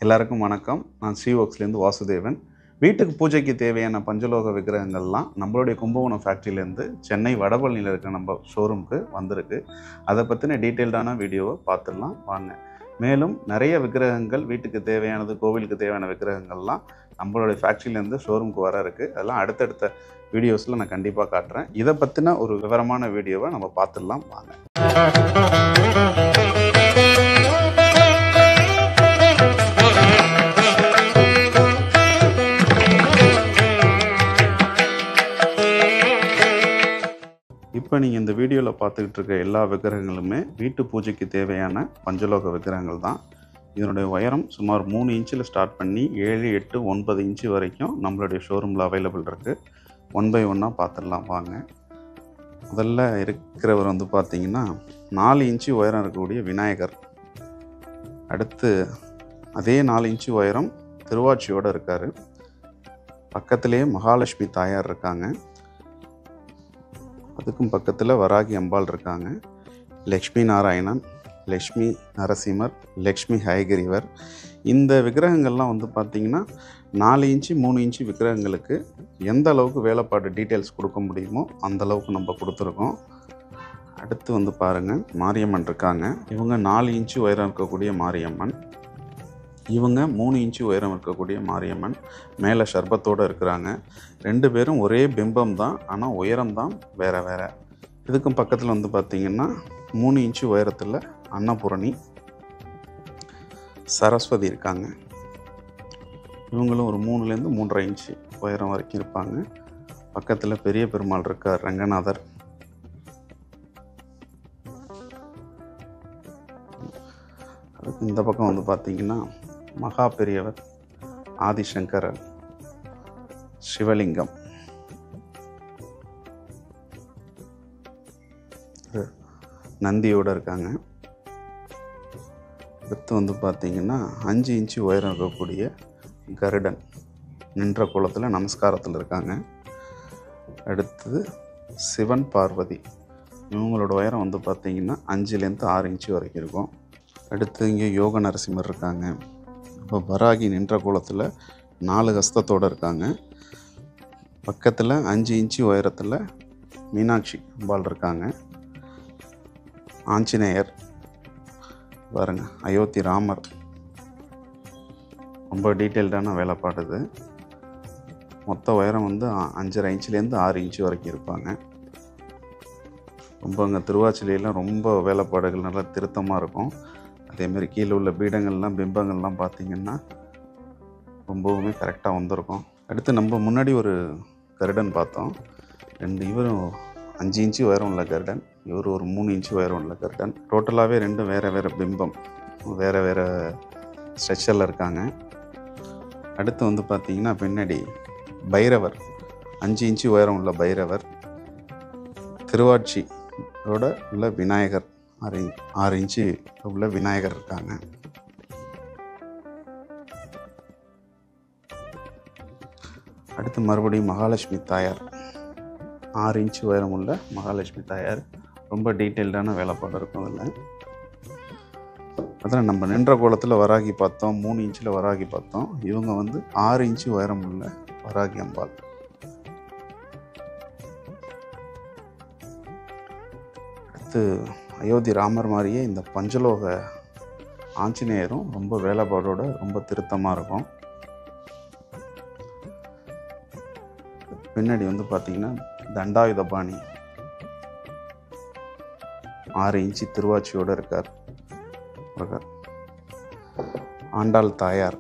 எல்லாருக்கும் வணக்கம். நான் ஸ்ரீவொர்க்ஸ்லேருந்து வாசுதேவன். வீட்டுக்கு பூஜைக்கு தேவையான பஞ்சலோக விக்கிரகங்கள்லாம் நம்மளுடைய கும்பகோணம் ஃபேக்ட்ரியிலேருந்து சென்னை வடபழனியில் இருக்க நம்ம ஷோரூமுக்கு வந்திருக்கு. அதை பற்றின டீட்டெயில்டான வீடியோவை பார்த்துடலாம் வாங்க. மேலும் நிறைய விக்கிரகங்கள் வீட்டுக்கு தேவையானது, கோவிலுக்கு தேவையான விக்கிரகங்கள்லாம் நம்மளுடைய ஃபேக்ட்ரியிலேருந்து ஷோரூமுக்கு வர இருக்குது. அதெல்லாம் அடுத்தடுத்த வீடியோஸில் நான் கண்டிப்பாக காட்டுறேன். இதை பற்றின ஒரு விவரமான வீடியோவை நம்ம பார்த்துடலாம் வாங்க. இப்போ நீங்கள் இந்த வீடியோவில் பார்த்துக்கிட்டு இருக்க எல்லா விக்கிரகங்களுமே வீட்டு பூஜைக்கு தேவையான பஞ்சலோக விக்கிரகங்கள் தான். இதனுடைய உயரம் சுமார் 3 இன்ச்சில் ஸ்டார்ட் பண்ணி 7, 8, 9 இன்ச்சு வரைக்கும் நம்மளுடைய ஷோரூமில் அவைலபிள் இருக்குது. 1 by 1 பார்த்துடலாம் வாங்க. முதல்ல இருக்கிறவர் பார்த்திங்கன்னா 4 இன்ச்சு உயரம் இருக்கக்கூடிய விநாயகர். அடுத்து அதே 4 இன்ச்சு உயரம் திருவாட்சியோடு இருக்கார். பக்கத்திலே மகாலட்சுமி தாயார் இருக்காங்க. அதுக்கும் பக்கத்தில் வராகி அம்பாள் இருக்காங்க. லக்ஷ்மி நாராயணன், லக்ஷ்மி நரசிம்மர், லக்ஷ்மி ஹயகிரிவர். இந்த விக்கிரகங்கள்லாம் பார்த்திங்கன்னா 4 இன்ச்சு 3 இன்ச்சு விக்கிரகங்களுக்கு எந்த அளவுக்கு வேலைப்பாடு டீட்டெயில்ஸ் கொடுக்க முடியுமோ அந்த அளவுக்கு நம்ம கொடுத்துருக்கோம். அடுத்து பாருங்கள், மாரியம்மன் இருக்காங்க. இவங்க 4 இன்ச்சு உயரம் இருக்கக்கூடிய மாரியம்மன். இவங்க 3 இன்ச்சு உயரம் இருக்கக்கூடிய மாரியம்மன். மேலே சர்பத்தோடு இருக்கிறாங்க. 2 பேரும் ஒரே பிம்பம் தான், ஆனால் உயரம் தான் வேறு வேறு. இதுக்கும் பக்கத்தில் பார்த்திங்கன்னா 3 இன்ச்சு உயரத்தில் அன்னபூரணி சரஸ்வதி இருக்காங்க. இவங்களும் ஒரு 3லேருந்து 3.5 இன்ச்சு உயரம் வரைக்கும் இருப்பாங்க. பக்கத்தில் பெரிய பெருமாள் இருக்கார், ரங்கநாதர். அதுக்கு இந்த பக்கம் பார்த்திங்கன்னா மகா பெரியவர், ஆதிசங்கரர், சிவலிங்கம். நந்தியோடு இருக்காங்க. அடுத்து பார்த்திங்கன்னா 5 இன்ச்சு உயரம் இருக்கக்கூடிய கருடன் நின்ற கோலத்தில் நமஸ்காரத்தில் இருக்காங்க. அடுத்தது சிவன் பார்வதி. இவங்களோட உயரம் பார்த்திங்கன்னா 5லேருந்து 6 இன்ச்சு வரைக்கும் இருக்கும். அடுத்து இங்கே யோக நரசிம்மர் இருக்காங்க. இப்போ வராகி நின்ற கோலத்தில் 4 ஹஸ்தத்தோடு இருக்காங்க. பக்கத்தில் 5 இன்ச்சு உயரத்தில் மீனாட்சி அம்பாள் இருக்காங்க. ஆஞ்சநேயர் பாருங்க, அயோத்தி ராமர். ரொம்ப டீட்டெயில்டான வேலைப்பாடுது. மொத்த உயரம் 5.5 இன்ச்சுலேருந்து 6 இன்ச்சு வரைக்கும் இருப்பாங்க. ரொம்ப அங்கே திருவாச்சிலையெல்லாம் ரொம்ப வேலைப்பாடுகள் நல்லா திருத்தமாக இருக்கும். அதேமாதிரி கீழே உள்ள பீடங்கள்லாம், பிம்பங்கள்லாம் பார்த்திங்கன்னா ரொம்பவுமே கரெக்டாக வந்திருக்கும். அடுத்து நம்ம முன்னாடி ஒரு கருடன் பார்த்தோம். இவரும் 5 இன்ச்சு உயரம் உள்ள கருடன், இவர் ஒரு 3 இன்ச்சு உயரம் உள்ள கருடன். டோட்டலாகவே 2 வேறு வேறு பிம்பம், வேறு வேறு ஸ்ட்ரக்சரில் இருக்காங்க. அடுத்து பார்த்திங்கன்னா பின்னாடி பைரவர், 5 இன்ச்சு உயரம் உள்ள பைரவர். திருவாட்சியோட உள்ள விநாயகர், 6 இன்ச்சு உள்ள விநாயகர் இருக்காங்க. அடுத்து மறுபடியும் மகாலட்சுமி தாயார், 6 இன்ச்சு உயரம் உள்ள மகாலட்சுமி தாயார். ரொம்ப டீட்டெயில்டான வேலைப்பாடு இருக்கும் அதில். அதில் நம்ம நின்ற கோலத்தில் வராகி பார்த்தோம், 3 இன்ச்சில் வராகி பார்த்தோம். இவங்க 6 இன்ச்சு உயரம் உள்ள வராகி அம்பாள். அடுத்து அயோத்தி ராமர் மாதிரியே இந்த பஞ்சலோக ஆஞ்சநேயரும் ரொம்ப வேலைப்பாடோட ரொம்ப திருத்தமாக இருக்கும். பின்னாடி பார்த்திங்கன்னா தண்டாயுதபாணி, 6 இன்ச்சு திருவாச்சியோடு இருக்கார். ஆண்டாள் தாயார்,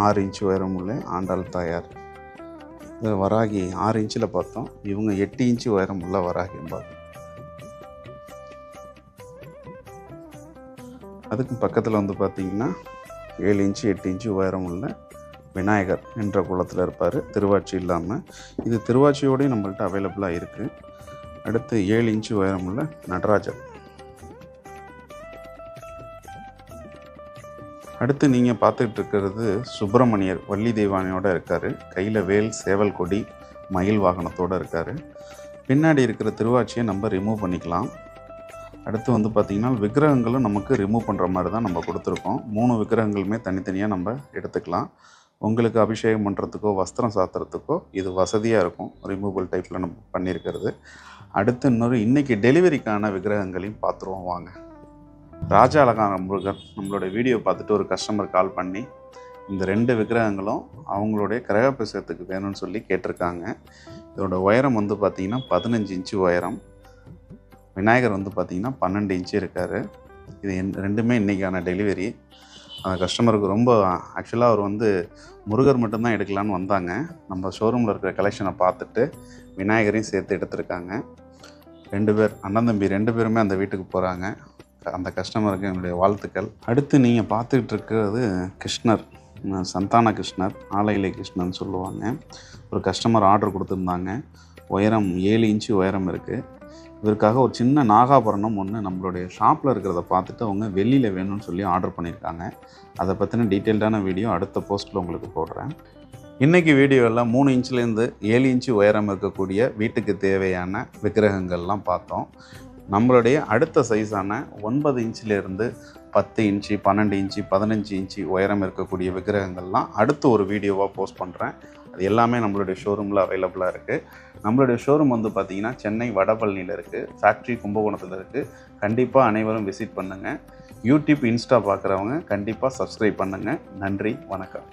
6 இன்ச்சு உயரம் உள்ள ஆண்டாள் தாயார். வராகி 6 இன்ச்சில் பார்த்தோம். இவங்க 8 இன்ச்சு உயரம் உள்ள வராகி அம்பாள். அதுக்கு பக்கத்தில் பார்த்திங்கன்னா 7 இன்ச்சு 8 இன்ச்சு உயரம் உள்ள விநாயகர் என்ற குளத்தில் இருப்பார், திருவாட்சி இல்லாமல். இது திருவாட்சியோடையும் நம்மள்கிட்ட அவைலபிளாக இருக்குது. அடுத்து 7 இன்ச்சு உயரம் உள்ள நடராஜர். அடுத்து நீங்கள் பார்த்துக்கிட்டு இருக்கிறது சுப்பிரமணியர், வள்ளி தெய்வானையோடு இருக்கார். கையில் வேல், சேவல் கொடி, மயில் வாகனத்தோடு இருக்கார். பின்னாடி இருக்கிற திருவாட்சியை நம்ம ரிமூவ் பண்ணிக்கலாம். அடுத்து வந்து பார்த்திங்கன்னா விக்கிரகங்களும் நமக்கு ரிமூவ் பண்ணுற மாதிரி தான் நம்ம கொடுத்துருக்கோம். 3 விக்கிரகங்களுமே தனித்தனியாக நம்ம எடுத்துக்கலாம். உங்களுக்கு அபிஷேகம் பண்ணுறதுக்கோ வஸ்திரம் சாத்துறதுக்கோ இது வசதியாக இருக்கும். ரிமூவபிள் டைப்பில் நம்ம பண்ணியிருக்கிறது. அடுத்து இன்னொரு இன்றைக்கி டெலிவரிக்கான விக்கிரகங்களையும் பார்த்துருவோம் வாங்க. ராஜா அலங்கார முருகர் நம்மளோட வீடியோ பார்த்துட்டு ஒரு கஸ்டமர் கால் பண்ணி இந்த 2 விக்கிரகங்களும் அவங்களுடைய கிரகப்பிரவேசத்துக்கு வேணும்னு சொல்லி கேட்டிருக்காங்க. இதோட உயரம் வந்து பார்த்திங்கன்னா 15 இன்ச்சு உயரம். விநாயகர் வந்து பார்த்திங்கன்னா 12 இன்ச்சு இருக்கார். இது ரெண்டுமே இன்றைக்கான டெலிவரி. அந்த கஸ்டமருக்கு ரொம்ப ஆக்சுவலாக அவர் வந்து முருகர் மட்டும்தான் எடுக்கலான்னு வந்தாங்க. நம்ம ஷோரூமில் இருக்கிற கலெக்ஷனை பார்த்துட்டு விநாயகரையும் சேர்த்து எடுத்திருக்காங்க. 2 பேர் அண்ணன் தம்பி 2 பேருமே அந்த வீட்டுக்கு போகிறாங்க. அந்த கஸ்டமருக்கு என்னுடைய வாழ்த்துக்கள். அடுத்து நீங்கள் பார்த்துக்கிட்டு இருக்கிறது கிருஷ்ணர், சந்தான கிருஷ்ணர், ஆலையிலை கிருஷ்ணர்னு சொல்லுவாங்க. ஒரு கஸ்டமர் ஆர்டர் கொடுத்துருந்தாங்க. உயரம் 7 இன்ச்சு உயரம் இருக்குது. இதற்காக ஒரு சின்ன நாகாபரணம் ஒன்று நம்மளுடைய ஷாப்பில் இருக்கிறத பார்த்துட்டு அவங்க வெளியில் வேணும்னு சொல்லி ஆர்டர் பண்ணியிருக்காங்க. அதை பற்றின டீட்டெயில்டான வீடியோ அடுத்த போஸ்ட்டில் உங்களுக்கு போடுறேன். இன்றைக்கி வீடியோவில் 3 இன்ச்சிலேருந்து 7 இன்ச்சு உயரம் இருக்கக்கூடிய வீட்டுக்கு தேவையான விக்கிரகங்கள்லாம் பார்த்தோம். நம்மளுடைய அடுத்த சைஸான 9 இன்ச்சிலேருந்து 10 இன்ச்சு, 12 இன்ச்சு, 15 இன்ச்சு உயரம் இருக்கக்கூடிய விக்கிரகங்கள்லாம் அடுத்து ஒரு வீடியோவாக போஸ்ட் பண்ணுறேன். அது எல்லாமே நம்மளுடைய ஷோரூமில் அவைலபிளாக இருக்குது. நம்மளுடைய ஷோரூம் வந்து பார்த்திங்கன்னா சென்னை வடபழனியில் இருக்குது. ஃபேக்ட்ரி கும்பகோணத்தில் இருக்குது. கண்டிப்பாக அனைவரும் விசிட் பண்ணுங்கள். யூடியூப், இன்ஸ்டா பார்க்குறவங்க கண்டிப்பாக சப்ஸ்கிரைப் பண்ணுங்கள். நன்றி, வணக்கம்.